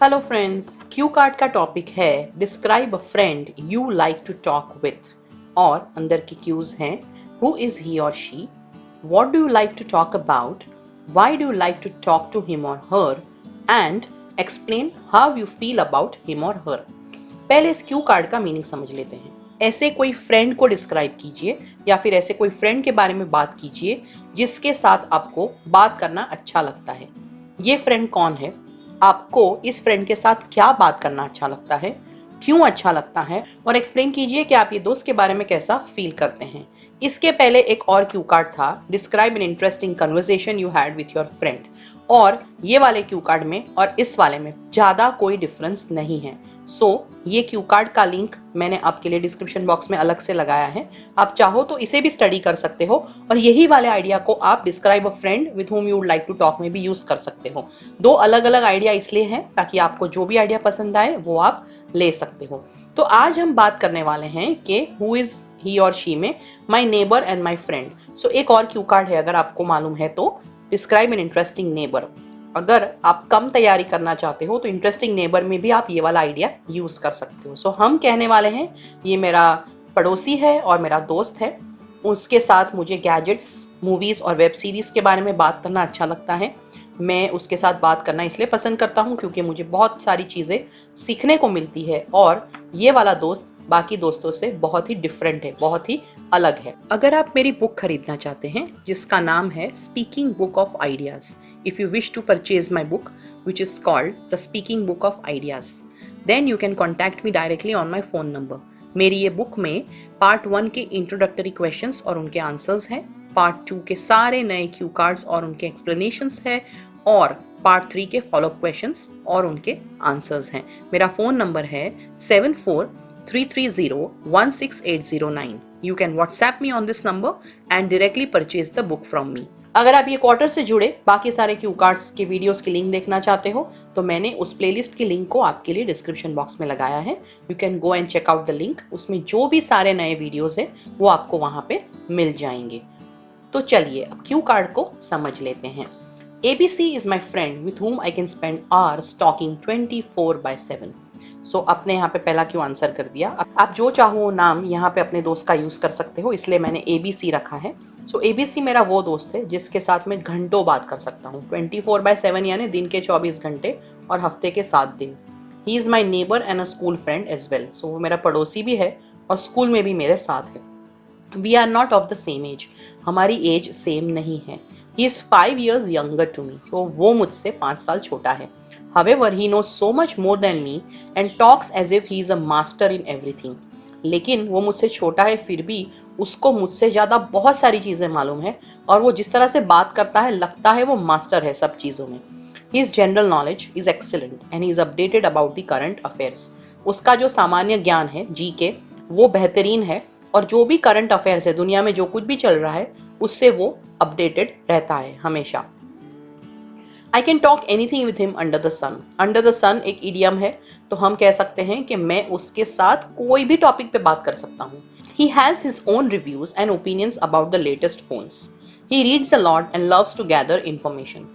Hello friends, cue card का topic है describe a friend you like to talk with. और अंदर की क्यूज हैं हु इज ही और she, what do you like to talk about, why do you like to talk to him और her, and explain how you feel about him और her. पहले इस Q card का meaning समझ लेते हैं। ऐसे कोई फ्रेंड को डिस्क्राइब कीजिए या फिर ऐसे कोई फ्रेंड के बारे में बात कीजिए जिसके साथ आपको बात करना अच्छा लगता है। ये फ्रेंड कौन है, आपको इस फ्रेंड के साथ क्या बात करना अच्छा लगता है, क्यों अच्छा लगता है, और एक्सप्लेन कीजिए कि आप ये दोस्त के बारे में कैसा फील करते हैं। इसके पहले एक और क्यू कार्ड था, describe an interesting conversation you had with your friend. और ये वाले क्यू कार्ड में और इस वाले में ज्यादा कोई डिफरेंस नहीं है। ये क्यू कार्ड का लिंक मैंने आपके लिए डिस्क्रिप्शन बॉक्स में अलग से लगाया है। आप चाहो तो इसे भी स्टडी कर सकते हो और यही वाले आइडिया को आप describe a friend with whom you would like to talk में भी यूज कर सकते हो। दो अलग अलग आइडिया इसलिए हैं ताकि आपको जो भी आइडिया पसंद आए वो आप ले सकते हो। तो आज हम बात करने वाले हैं कि हु इज ही और शी में माई नेबर एंड माई फ्रेंड। एक और क्यू कार्ड है, अगर आपको मालूम है तो, डिस्क्राइब एन इंटरेस्टिंग नेबर। अगर आप कम तैयारी करना चाहते हो तो इंटरेस्टिंग नेबर में भी आप ये वाला आइडिया यूज कर सकते हो। हम कहने वाले हैं ये मेरा पड़ोसी है और मेरा दोस्त है, उसके साथ मुझे गैजेट्स, मूवीज और वेब सीरीज के बारे में बात करना अच्छा लगता है। मैं उसके साथ बात करना इसलिए पसंद करता हूँ क्योंकि मुझे बहुत सारी चीजें सीखने को मिलती है और ये वाला दोस्त बाकी दोस्तों से बहुत ही डिफरेंट है, बहुत ही अलग है। अगर आप मेरी बुक खरीदना चाहते हैं जिसका नाम है speaking book of ideas, if you wish to purchase my book which is called the speaking book of ideas, then you can contact me directly on my phone number। मेरी ये बुक में part 1 के introductory questions और उनके answers हैं, part 2 के सारे नए क्यू कार्ड्स और उनके एक्सप्लेनेशंस है, और पार्ट 3 के फॉलोअप क्वेश्चंस और उनके आंसर्स हैं। मेरा फोन नंबर है 7433016809। You can WhatsApp me on this number and directly purchase the book from me। अगर आप ये क्वार्टर से जुड़े बाकी सारे क्यू कार्ड्स के वीडियोस की लिंक देखना चाहते हो तो मैंने उस प्लेलिस्ट की लिंक को आपके लिए डिस्क्रिप्शन बॉक्स में लगाया है। You can go and check out the link. उसमें जो भी सारे नए वीडियोस हैं वो आपको वहां पे मिल जाएंगे। तो चलिए अब क्यू कार्ड को समझ लेते हैं। ABC is my friend with whom I can spend hours talking 24/7। अपने यहाँ पे पहला क्यों आंसर कर दिया। आप जो चाहो नाम यहाँ पे अपने दोस्त का यूज कर सकते हो, इसलिए मैंने ABC रखा है। ABC मेरा वो दोस्त है जिसके साथ मैं घंटों बात कर सकता हूँ, 24/7 यानी दिन के 24 घंटे और हफ्ते के 7 दिन। He is my neighbour and a school friend as well. वो मेरा पड़ोसी भी है और स्कूल में भी मेरे साथ है। We are not of the same age, हमारी एज सेम नहीं है। ही इज 5 years younger to me, तो वो मुझसे 5 साल छोटा है। However, he knows so much more than me and talks as if he is a master in everything। लेकिन वो मुझसे छोटा है फिर भी उसको मुझसे ज्यादा बहुत सारी चीजें मालूम है और वो जिस तरह से बात करता है लगता है वो मास्टर है सब चीजों में। His general knowledge is excellent and he is updated about the current affairs। उसका जो सामान्य ज्ञान है जीके वो बेहतरीन है और जो भी करंट अफेयर्स है, दुनिया में जो कुछ भी चल रहा है उससे वो अपडेटेड रहता है हमेशा। I can talk anything with him under the sun. Under the sun एक इडियम है, तो हम कह सकते हैं कि मैं उसके साथ कोई भी टॉपिक पे बात कर सकता हूँ। He has his own reviews and opinions about the latest phones. He reads a lot and loves to gather information.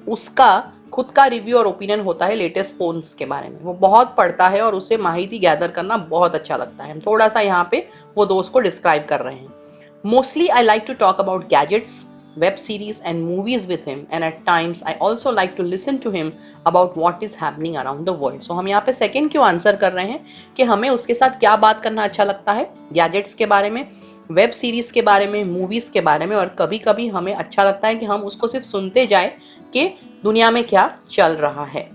उसका खुद का रिव्यू और ओपिनियन होता है लेटेस्ट फोन्स के बारे में। वो बहुत पढ़ता है और उसे माहिती गैदर करना बहुत अच्छा लगता है। हम थोड़ा सा यहाँ पे वो दोस्त को डिस्क्राइब कर रहे हैं। Mostly I like to talk about gadgets, web series and movies with him, and at times I also like to listen to him about what is happening around the world। हम यहाँ पे second क्यों answer कर रहे हैं कि हमें उसके साथ क्या बात करना अच्छा लगता है, गैजेट्स के बारे में, वेब सीरीज के बारे में, मूवीज के बारे में, और कभी कभी हमें अच्छा लगता है कि हम उसको सिर्फ सुनते जाए कि दुनिया में क्या चल रहा है।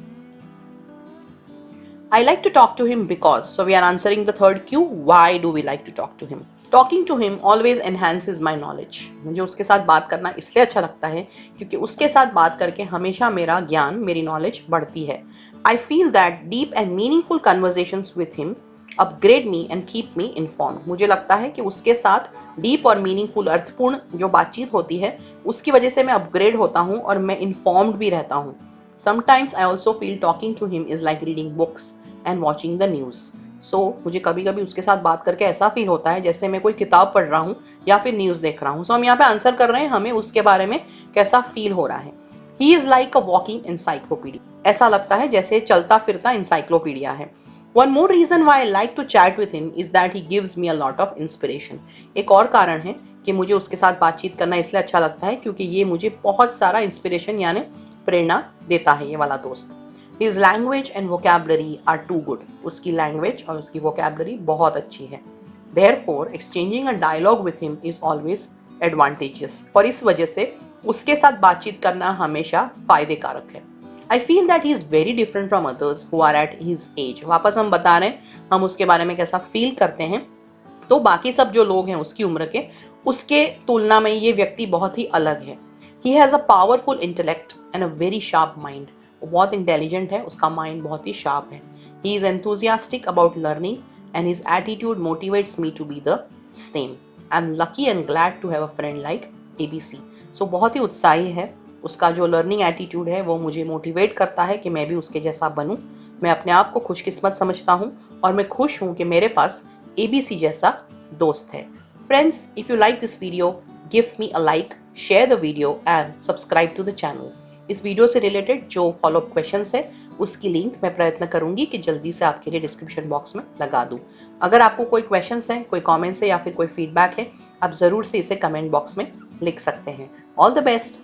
I like to talk to him because, so we are answering the third Q, why do we like to talk to him? Talking to him always enhances my knowledge। मुझे उसके साथ बात करना इसलिए अच्छा लगता है क्योंकि उसके साथ बात करके हमेशा मेरा ज्ञान, मेरी नॉलेज बढ़ती है। I feel that deep and meaningful conversations with him upgrade me and keep me informed। मुझे लगता है कि उसके साथ डीप और मीनिंगफुल, अर्थपूर्ण जो बातचीत होती है उसकी वजह से मैं अपग्रेड होता हूँ और मैं इन्फॉर्म्ड भी रहता हूँ। Sometimes I also feel talking to him is like reading books and watching the news। मुझे कभी कभी उसके साथ बात करके ऐसा फील होता है जैसे मैं कोई किताब पढ़ रहा हूँ या फिर न्यूज़ देख रहा हूँ। हम यहाँ पे आंसर कर रहे हैं हमें उसके बारे में कैसा फील हो रहा है। ही is like a walking encyclopaedia, ऐसा लगता है जैसे चलता फिरता इंसाइक्लोपीडिया है। One more reason why I like to chat with him is that he gives me a lot of inspiration. एक और कारण है कि मुझे उसके साथ बातचीत करना इसलिए अच्छा लगता है क्योंकि ये मुझे बहुत सारा इंस्पिरेशन यानी प्रेरणा देता है ये वाला दोस्त। His language and vocabulary are too good, उसकी लैंग्वेज और उसकी वोकैबलरी बहुत अच्छी है। Therefore, exchanging a dialogue with him is always advantageous, और इस वजह से उसके साथ बातचीत करना हमेशा फायदे कारक है। I feel that he is very different from others who are at his age। वापस हम बता रहे हैं हम उसके बारे में कैसा फील करते हैं, तो बाकी सब जो लोग हैं उसकी उम्र के, उसके तुलना में ये व्यक्ति बहुत ही अलग है। He has a powerful intellect and a very sharp mind। वो बहुत इंटेलिजेंट है, उसका माइंड बहुत ही शार्प है। He is enthusiastic about learning and his attitude motivates me to be the same। I'm lucky and glad to have a friend like ABC। So बहुत ही उत्साही है, उसका जो लर्निंग एटीट्यूड है वो मुझे मोटिवेट करता है कि मैं भी उसके जैसा बनूं। मैं अपने आप को खुशकिस्मत समझता हूं और मैं खुश हूं कि मेरे पास ABC जैसा दोस्त है। Friends, if you like this video, give me a like, share the video and subscribe to the channel. इस वीडियो से रिलेटेड जो फॉलोअप क्वेश्चंस है उसकी लिंक मैं प्रयत्न करूंगी कि जल्दी से आपके लिए डिस्क्रिप्शन बॉक्स में लगा दूं। अगर आपको कोई क्वेश्चंस हैं, कोई कमेंट्स है या फिर कोई फीडबैक है, आप जरूर से इसे कमेंट बॉक्स में लिख सकते हैं। All the best.